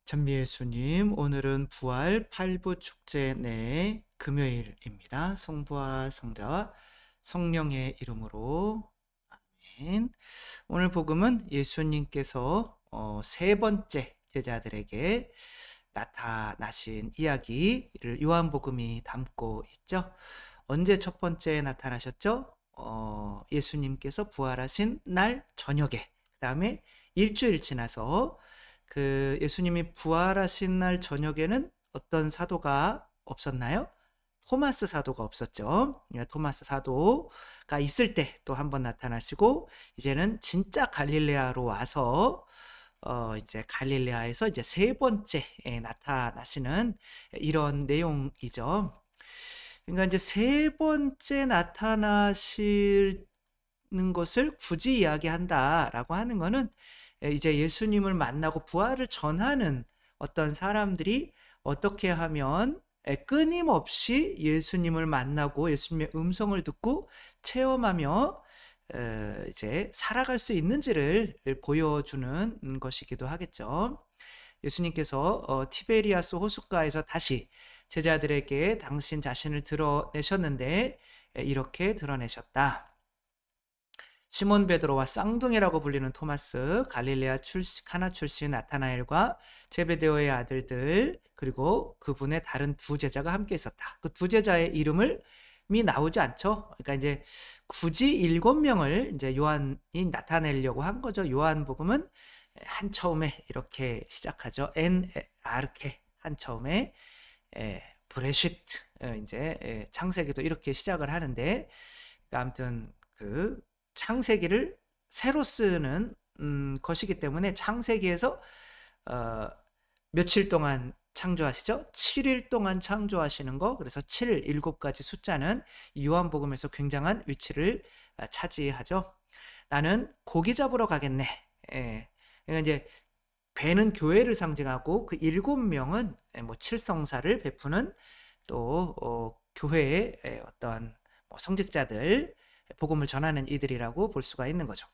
전미예수님, 오늘은 부활 8부 축제 내 금요일입니다. 성부와 성자와 성령의 이름으로 아멘. 오늘 복음은 예수님께서 세 번째 제자들에게 나타나신 이야기를 요한복음이 담고 있죠. 언제 첫 번째 나타나셨죠? 예수님께서 부활하신 날 저녁에, 그 다음에 일주일 지나서 그 예수님이 부활하신 날 저녁에는 어떤 사도가 없었나요? 토마스 사도가 없었죠. 토마스 사도가 있을 때 또 한 번 나타나시고, 이제는 진짜 갈릴레아로 와서 이제 갈릴레아에서 이제 세 번째 나타나시는 이런 내용이죠. 그러니까 이제 세 번째 나타나시는 것을 굳이 이야기한다라고 하는 것은 이제 예수님을 만나고 부활을 전하는 어떤 사람들이 어떻게 하면 끊임없이 예수님을 만나고 예수님의 음성을 듣고 체험하며 이제 살아갈 수 있는지를 보여주는 것이기도 하겠죠. 예수님께서 티베리아스 호숫가에서 다시 제자들에게 당신 자신을 드러내셨는데 이렇게 드러내셨다. 시몬 베드로와 쌍둥이라고 불리는 토마스, 갈릴레아 카나 출신 나타나엘과 제베데오의 아들들, 그리고 그분의 다른 두 제자가 함께 있었다. 그 두 제자의 이름을 미 나오지 않죠. 그러니까 이제 굳이 7명을 이제 요한이 나타내려고 한 거죠. 요한복음은 한 처음에 이렇게 시작하죠. 엔 아르케 한 처음에 브레시트 이제 창세기도 이렇게 시작을 하는데, 그러니까 아무튼 그 창세기를 새로 쓰는 것이기 때문에 창세기에서 며칠 동안 창조하시죠? 7일 동안 창조하시는 거. 그래서 7, 7가지 숫자는 요한복음에서 굉장한 위치를 차지하죠. 나는 고기 잡으러 가겠네. 그러니까 이제 배는 교회를 상징하고 그 7명은 뭐 칠성사를 베푸는 또 교회의 어떤 성직자들, 복음을 전하는 이들이라고 볼 수가 있는 거죠.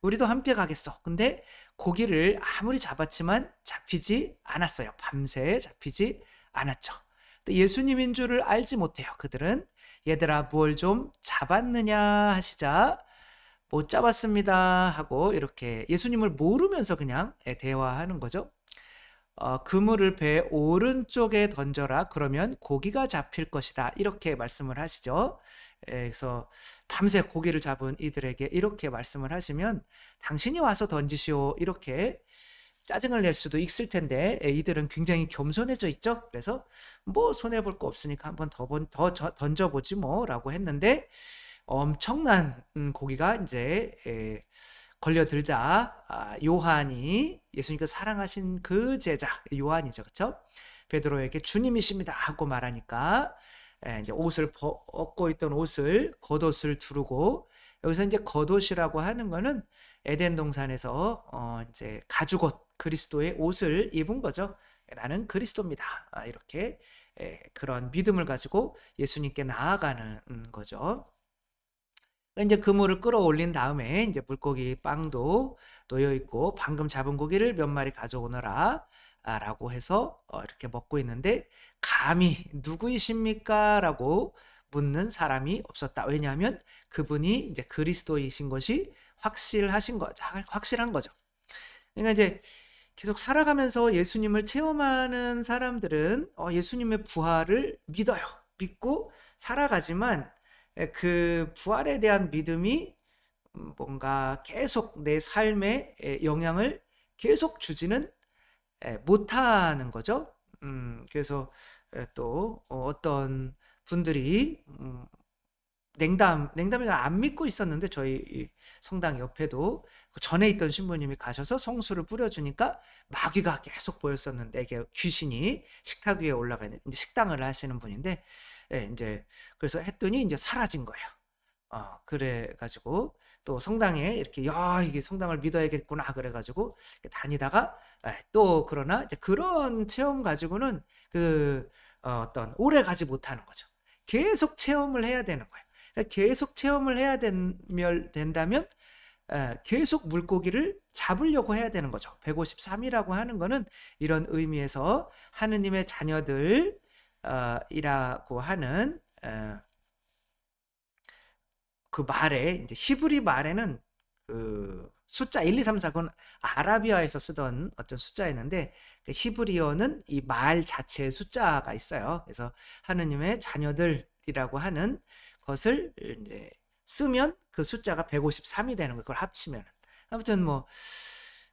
우리도 함께 가겠어. 근데 고기를 아무리 잡았지만 잡히지 않았어요. 밤새 잡히지 않았죠. 예수님인 줄을 알지 못해요. 그들은 얘들아 무얼 좀 잡았느냐 하시자 못 잡았습니다 하고 이렇게 예수님을 모르면서 그냥 대화하는 거죠. 그물을 배 오른쪽에 던져라. 그러면 고기가 잡힐 것이다. 이렇게 말씀을 하시죠. 그래서 밤새 고기를 잡은 이들에게 이렇게 말씀을 하시면 당신이 와서 던지시오. 이렇게 짜증을 낼 수도 있을 텐데 이들은 굉장히 겸손해져 있죠. 그래서 뭐 손해볼 거 없으니까 한번 더 던져보지 뭐라고 했는데 엄청난 고기가 이제 걸려들자 요한이, 예수님께서 사랑하신 그 제자 요한이죠, 그렇죠? 베드로에게 주님이십니다 하고 말하니까 이제 옷을 벗고 있던 옷을 겉옷을 두르고, 여기서 이제 겉옷이라고 하는 거는 에덴 동산에서 이제 가죽옷 그리스도의 옷을 입은 거죠. 나는 그리스도입니다. 이렇게 그런 믿음을 가지고 예수님께 나아가는 거죠. 이제 그물을 끌어올린 다음에 이제 물고기 빵도 놓여 있고 방금 잡은 고기를 몇 마리 가져오너라 라고 해서 이렇게 먹고 있는데, 감히 누구이십니까? 라고 묻는 사람이 없었다. 왜냐하면 그분이 이제 그리스도이신 것이 확실한 거죠. 그러니까 이제 계속 살아가면서 예수님을 체험하는 사람들은 예수님의 부활을 믿고 살아가지만 그 부활에 대한 믿음이 뭔가 계속 내 삶에 영향을 계속 주지는 못하는 거죠. 그래서 또 어떤 분들이 냉담이 안 믿고 있었는데, 저희 성당 옆에도 그 전에 있던 신부님이 가셔서 성수를 뿌려주니까 마귀가 계속 보였었는데, 이게 귀신이 식탁 위에 올라가 있는, 이제 식당을 하시는 분인데, 이제 그래서 했더니 이제 사라진 거예요. 그래가지고 또 성당에 이렇게 이게 성당을 믿어야겠구나 그래가지고 다니다가 또 그러나 이제 그런 체험 가지고는 그 어떤 오래 가지 못하는 거죠. 계속 체험을 해야 되는 거예요. 계속 체험을 해야 된다면 계속 물고기를 잡으려고 해야 되는 거죠. 153이라고 하는 거는 이런 의미에서 하느님의 자녀들 이라고 하는 그 말에 이제 히브리 말에는 그 숫자 1, 2, 3, 4 그건 아라비아에서 쓰던 어떤 숫자였는데 그 히브리어는 이 말 자체의 숫자가 있어요. 그래서 하느님의 자녀들이라고 하는 것을 이제 쓰면 그 숫자가 153이 되는 거예요. 그걸 합치면. 아무튼 뭐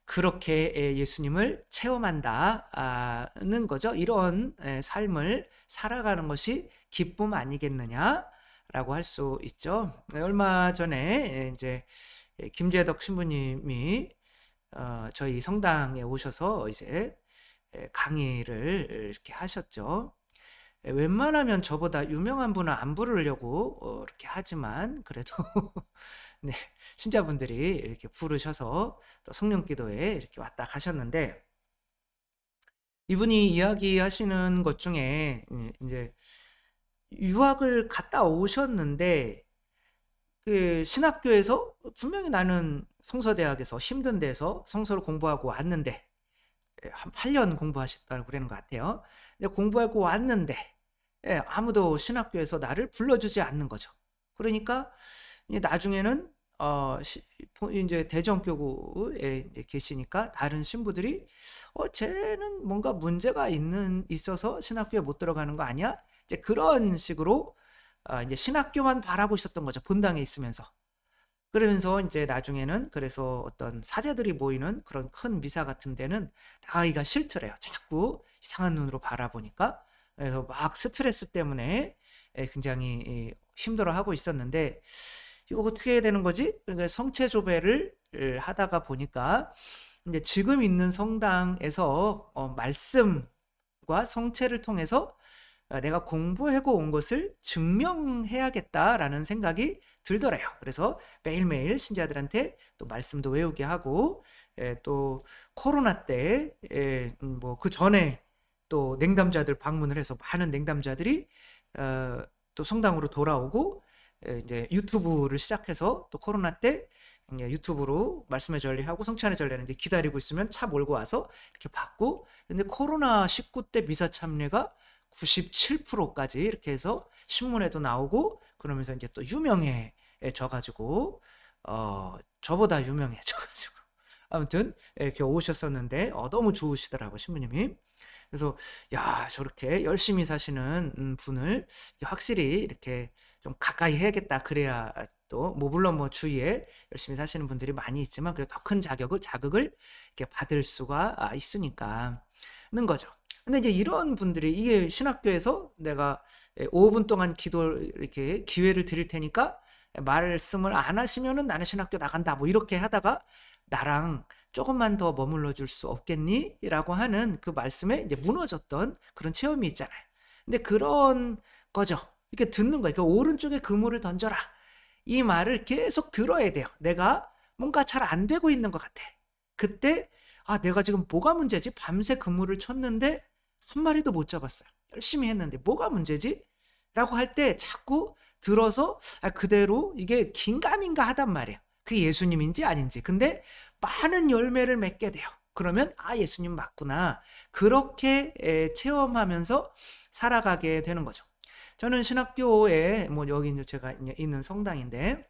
그렇게 예수님을 체험한다는 거죠. 이런 삶을 살아가는 것이 기쁨 아니겠느냐라고 할 수 있죠. 얼마 전에 이제 김재덕 신부님이 저희 성당에 오셔서 이제 강의를 이렇게 하셨죠. 웬만하면 저보다 유명한 분은 안 부르려고 이렇게 하지만 그래도 네, 신자분들이 이렇게 부르셔서 또 성령기도에 이렇게 왔다 가셨는데 이분이 이야기하시는 것 중에 이제 유학을 갔다 오셨는데 그 신학교에서 분명히 나는 성서대학에서 힘든 데서 성서를 공부하고 왔는데 한 8년 공부하셨다고 그러는 것 같아요. 공부하고 왔는데 아무도 신학교에서 나를 불러주지 않는 거죠. 그러니까 나중에는 이제 대전교구에 이제 계시니까 다른 신부들이 쟤는 뭔가 문제가 있어서 신학교에 못 들어가는 거 아니야? 이제 그런 식으로 이제 신학교만 바라고 있었던 거죠. 본당에 있으면서. 그러면서 이제 나중에는 그래서 어떤 사제들이 모이는 그런 큰 미사 같은 데는 나가기가 싫더래요. 자꾸 이상한 눈으로 바라보니까. 그래서 막 스트레스 때문에 굉장히 힘들어하고 있었는데 이거 어떻게 해야 되는 거지? 그러니까 성체조배를 하다가 보니까 이제 지금 있는 성당에서 말씀과 성체를 통해서 내가 공부하고 온 것을 증명해야겠다라는 생각이 들더래요. 그래서 매일매일 신자들한테 또 말씀도 외우게 하고 또 코로나 때 뭐 그 전에 또 냉담자들 방문을 해서 많은 냉담자들이 또 성당으로 돌아오고 이제 유튜브를 시작해서 또 코로나 때 유튜브로 말씀의 전리하고 성찬의 전례는 이제 기다리고 있으면 차 몰고 와서 이렇게 받고 근데 코로나 19 때 미사 참례가 97%까지 이렇게 해서 신문에도 나오고 그러면서 이제 또 유명해져 가지고 저보다 유명해져 가지고 아무튼 이렇게 오셨었는데 너무 좋으시더라고요 신부님이. 그래서 야 저렇게 열심히 사시는 분을 확실히 이렇게 좀 가까이 해야겠다 그래야 또 뭐 물론 뭐 주위에 열심히 사시는 분들이 많이 있지만 그래도 더 큰 자극을 이렇게 받을 수가 있으니까는 거죠. 근데 이제 이런 분들이 이게 신학교에서 내가 5분 동안 기도 이렇게 기회를 드릴 테니까 말씀을 안 하시면은 나는 신학교 나간다 뭐 이렇게 하다가 나랑 조금만 더 머물러 줄 수 없겠니? 라고 하는 그 말씀에 이제 무너졌던 그런 체험이 있잖아요. 근데 그런 거죠. 이렇게 듣는 거예요. 그러니까 오른쪽에 그물을 던져라. 이 말을 계속 들어야 돼요. 내가 뭔가 잘 안 되고 있는 것 같아. 그때 내가 지금 뭐가 문제지? 밤새 그물을 쳤는데 한 마리도 못 잡았어요. 열심히 했는데 뭐가 문제지? 라고 할 때 자꾸 들어서 그대로 이게 긴가민가 하단 말이에요. 그게 예수님인지 아닌지. 근데 많은 열매를 맺게 돼요. 그러면 예수님 맞구나. 그렇게 체험하면서 살아가게 되는 거죠. 저는 신학교에 뭐 여기 이제 제가 있는 성당인데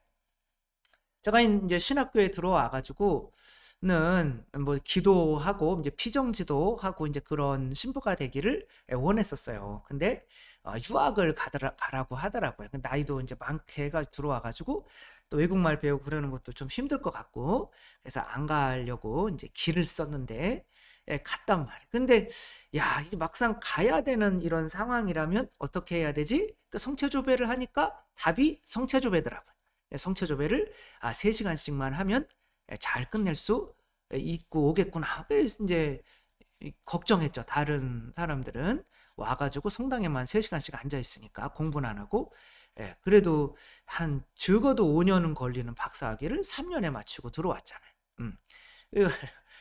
제가 이제 신학교에 들어와 가지고는 뭐 기도하고 이제 피정지도 하고 이제 그런 신부가 되기를 원했었어요. 근데 유학을 가라고 하더라고요. 나이도 이제 많게 해가 들어와 가지고 또 외국말 배우고 그러는 것도 좀 힘들 것 같고 그래서 안 가려고 이제 길을 썼는데 갔단 말이에요. 근데 야 이제 막상 가야 되는 이런 상황이라면 어떻게 해야 되지? 그 성체조배를 하니까 답이 성체조배더라고요. 성체조배를 3시간씩만 하면 잘 끝낼 수 있고 오겠구나. 그래서 이제 걱정했죠. 다른 사람들은 와가지고 성당에만 3시간씩 앉아 있으니까 공부는 안 하고 그래도 한 적어도 5년은 걸리는 박사학위를 3년에 마치고 들어왔잖아요.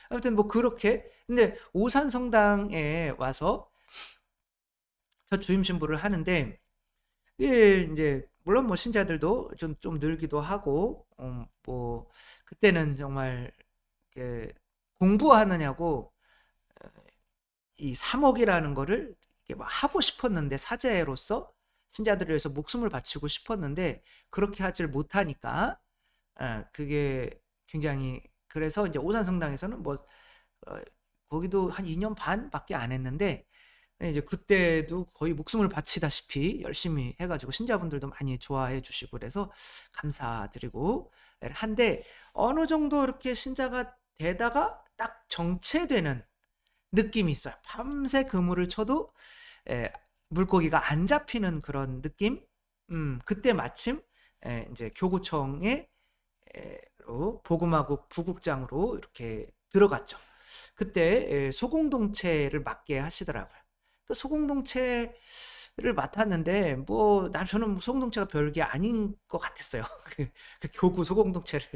아무튼 뭐 그렇게 근데 오산 성당에 와서 저 주임 신부를 하는데 이게 이제 물론 뭐 신자들도 좀 늘기도 하고, 뭐 그때는 정말 이렇게 공부하느냐고 이 사목이라는 거를 이렇게 막 하고 싶었는데, 사제로서 신자들을 위해서 목숨을 바치고 싶었는데 그렇게 하질 못하니까, 그게 굉장히, 그래서 이제 오산성당에서는 뭐 어, 거기도 한 2년 반밖에 안 했는데, 이제 그때도 거의 목숨을 바치다시피 열심히 해가지고 신자분들도 많이 좋아해 주시고 그래서 감사드리고 한데, 어느 정도 이렇게 신자가 되다가 딱 정체되는 느낌이 있어요. 밤새 그물을 쳐도 에, 물고기가 안 잡히는 그런 느낌. 그때 마침 이제 교구청에 보금마국 부국장으로 이렇게 들어갔죠. 그때 소공동체를 맡게 하시더라고요. 그 소공동체를 맡았는데 뭐 저는 소공동체가 별게 아닌 것 같았어요. 그 교구 소공동체를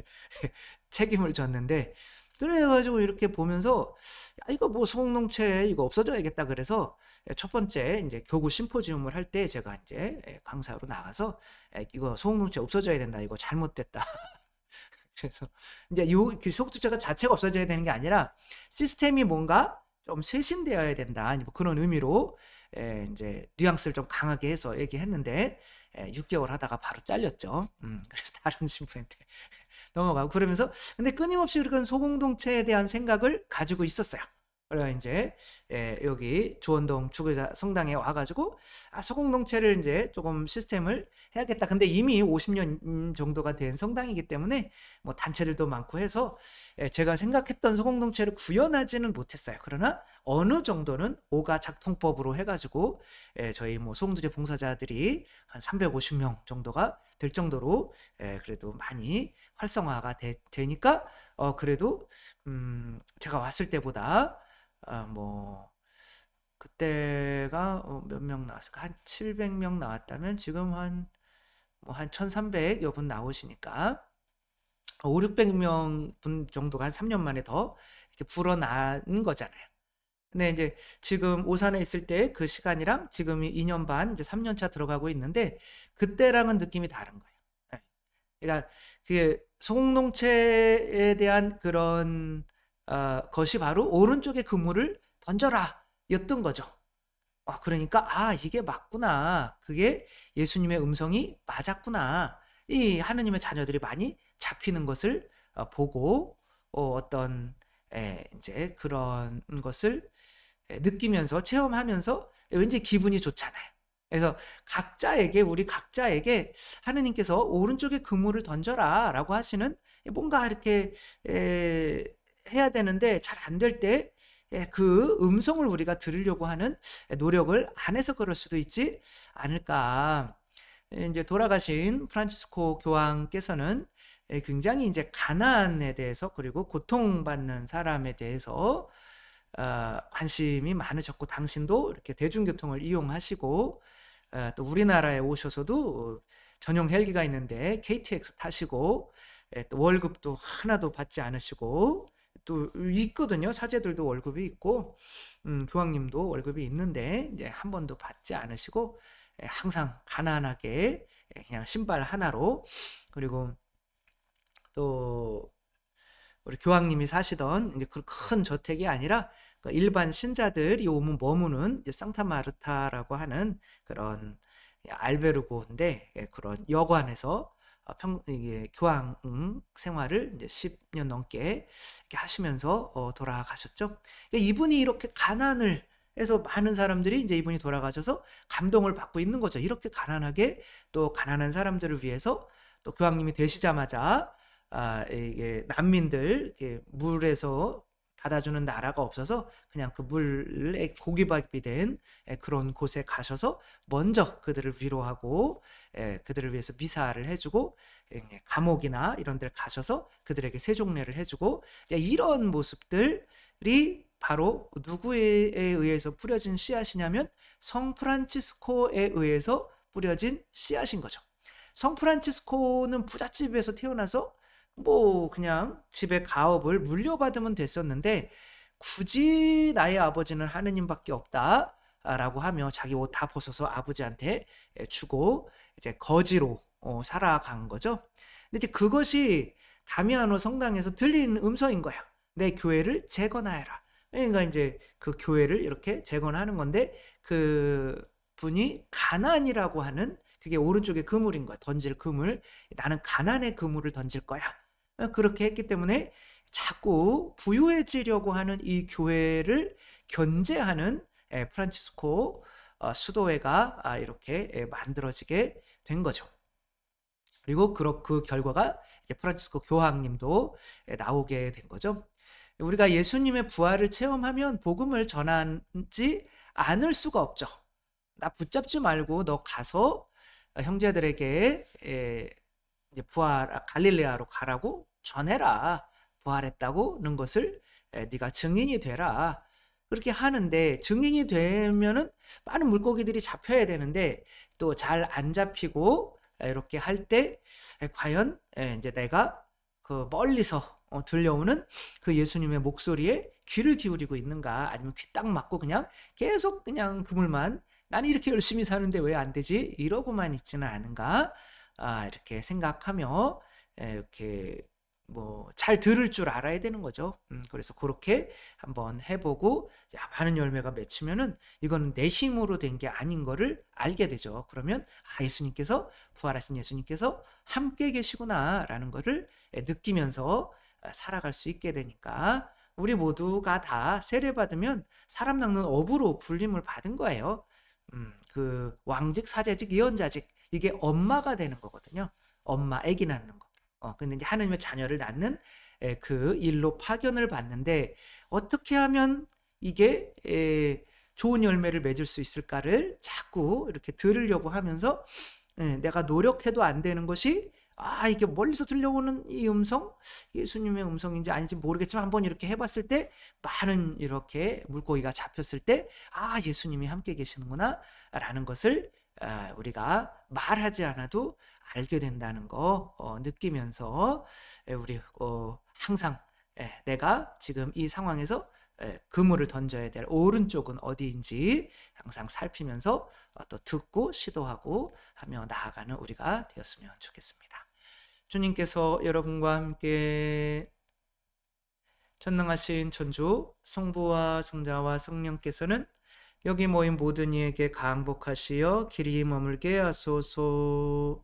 책임을 졌는데, 그래가지고 이렇게 보면서 야, 이거 뭐 소공동체 이거 없어져야겠다. 그래서 첫 번째 이제 교구 심포지움을 할 때 제가 이제 강사로 나가서 이거 소공동체 없어져야 된다. 이거 잘못됐다. 그래서 이제 그 소득주가 자체가 없어져야 되는 게 아니라 시스템이 뭔가 좀 쇄신되어야 된다. 뭐 그런 의미로 이제 뉘앙스를 좀 강하게 해서 얘기했는데 6개월 하다가 바로 잘렸죠. 그래서 다른 신부한테 넘어가고 그러면서, 근데 끊임없이 그런 소공동체에 대한 생각을 가지고 있었어요. 그래서 이제 여기 조원동 주교자 성당에 와가지고 소공동체를 이제 조금 시스템을 해야겠다. 근데 이미 50년 정도가 된 성당이기 때문에 뭐 단체들도 많고 해서 제가 생각했던 소공동체를 구현하지는 못했어요. 그러나 어느 정도는 오가 작통법으로 해가지고 저희 뭐 소공동체 봉사자들이 한 350명 정도가 될 정도로 그래도 많이 활성화가 되니까 그래도 제가 왔을 때보다 뭐 그때가 몇 명 나왔을까? 한 700명 나왔다면 지금 한 1300여 분 나오시니까 5, 600명 분 정도가 한 3년 만에 더 이렇게 불어난 거잖아요. 근데 이제 지금 오산에 있을 때 그 시간이랑 지금이 2년 반, 이제 3년 차 들어가고 있는데 그때랑은 느낌이 다른 거예요. 예. 그러니까 그게 소공동체에 대한 그런 것이 바로 오른쪽에 그물을 던져라 였던 거죠. 그러니까 이게 맞구나. 그게 예수님의 음성이 맞았구나. 이 하느님의 자녀들이 많이 잡히는 것을 보고 어떤 이제 그런 것을 느끼면서 체험하면서 왠지 기분이 좋잖아요. 그래서 우리 각자에게 하느님께서 오른쪽에 그물을 던져라라고 하시는, 뭔가 이렇게 해야 되는데 잘 안 될 때 그 음성을 우리가 들으려고 하는 노력을 안 해서 그럴 수도 있지 않을까. 이제 돌아가신 프란치스코 교황께서는 굉장히 이제 가난에 대해서, 그리고 고통받는 사람에 대해서 관심이 많으셨고, 당신도 이렇게 대중교통을 이용하시고 또 우리나라에 오셔서도 전용 헬기가 있는데 KTX 타시고 또 월급도 하나도 받지 않으시고, 또 있거든요. 사제들도 월급이 있고 교황님도 월급이 있는데 이제 한 번도 받지 않으시고 항상 가난하게 그냥 신발 하나로, 그리고 또 우리 교황님이 사시던 이제 그 큰 저택이 아니라 일반 신자들이 오면 머무는 이제 상타마르타라고 하는 그런 알베르고인데, 그런 여관에서 이게 교황 생활을 이제 10년 넘게 이렇게 하시면서 돌아가셨죠. 그러니까 이분이 이렇게 가난을 해서 많은 사람들이 이제 이분이 돌아가셔서 감동을 받고 있는 거죠. 이렇게 가난하게 또 가난한 사람들을 위해서 또 교황님이 되시자마자 이게 난민들 이렇게 물에서 받아주는 나라가 없어서 그냥 그 물에 고기밥이 된 그런 곳에 가셔서 먼저 그들을 위로하고 그들을 위해서 미사를 해주고, 감옥이나 이런 데를 가셔서 그들에게 세종례를 해주고, 이런 모습들이 바로 누구에 의해서 뿌려진 씨앗이냐면 성 프란치스코에 의해서 뿌려진 씨앗인 거죠. 성 프란치스코는 부잣집에서 태어나서 뭐 그냥 집에 가업을 물려받으면 됐었는데, 굳이 나의 아버지는 하느님밖에 없다 라고 하며 자기 옷 다 벗어서 아버지한테 주고 이제 거지로 살아간 거죠. 근데 이제 그것이 다미아노 성당에서 들린 음성인 거야. 내 교회를 재건하여라. 그러니까 이제 그 교회를 이렇게 재건하는 건데 그 분이 가난이라고 하는 그게 오른쪽에 그물인 거야. 던질 그물. 나는 가난의 그물을 던질 거야. 그렇게 했기 때문에 자꾸 부유해지려고 하는 이 교회를 견제하는 프란치스코 수도회가 이렇게 만들어지게 된 거죠. 그리고 그 결과가 이제 프란치스코 교황님도 나오게 된 거죠. 우리가 예수님의 부활을 체험하면 복음을 전하지 않을 수가 없죠. 나 붙잡지 말고 너 가서 형제들에게 이제 갈릴레아로 가라고 전해라. 부활했다고는 것을 네가 증인이 되라. 그렇게 하는데 증인이 되면은 많은 물고기들이 잡혀야 되는데 또 잘 안 잡히고 이렇게 할 때 과연 이제 내가 그 멀리서 들려오는 그 예수님의 목소리에 귀를 기울이고 있는가 아니면 귀 딱 막고 그냥 계속 그냥 그물만 나는 이렇게 열심히 사는데 왜 안 되지? 이러고만 있지는 않은가? 이렇게 생각하며 이렇게 뭐 잘 들을 줄 알아야 되는 거죠. 그래서 그렇게 한번 해보고 많은 열매가 맺히면은 이건 내 힘으로 된 게 아닌 거를 알게 되죠. 그러면 예수님께서 부활하신 예수님께서 함께 계시구나라는 거를 느끼면서 살아갈 수 있게 되니까 우리 모두가 다 세례 받으면 사람 낚는 어부로 불림을 받은 거예요. 그 왕직, 사제직, 예언자직 이게 엄마가 되는 거거든요. 엄마, 아기 낳는 거. 근데 이제 하느님의 자녀를 낳는 그 일로 파견을 받는데 어떻게 하면 이게 좋은 열매를 맺을 수 있을까를 자꾸 이렇게 들으려고 하면서 내가 노력해도 안 되는 것이 이게 멀리서 들려오는 이 음성, 예수님의 음성인지 아닌지 모르겠지만 한번 이렇게 해봤을 때 많은 이렇게 물고기가 잡혔을 때 예수님이 함께 계시는구나 라는 것을 우리가 말하지 않아도 알게 된다는 거 느끼면서 우리 항상 내가 지금 이 상황에서 그물을 던져야 될 오른쪽은 어디인지 항상 살피면서 또 듣고 시도하고 하며 나아가는 우리가 되었으면 좋겠습니다. 주님께서 여러분과 함께 전능하신 천주 성부와 성자와 성령께서는 여기 모인 모든 이에게 강복하시어 길이 머물게 하소서.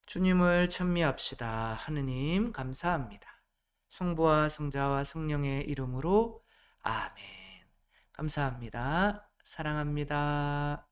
주님을 찬미합시다. 하느님 감사합니다. 성부와 성자와 성령의 이름으로 아멘. 감사합니다. 사랑합니다.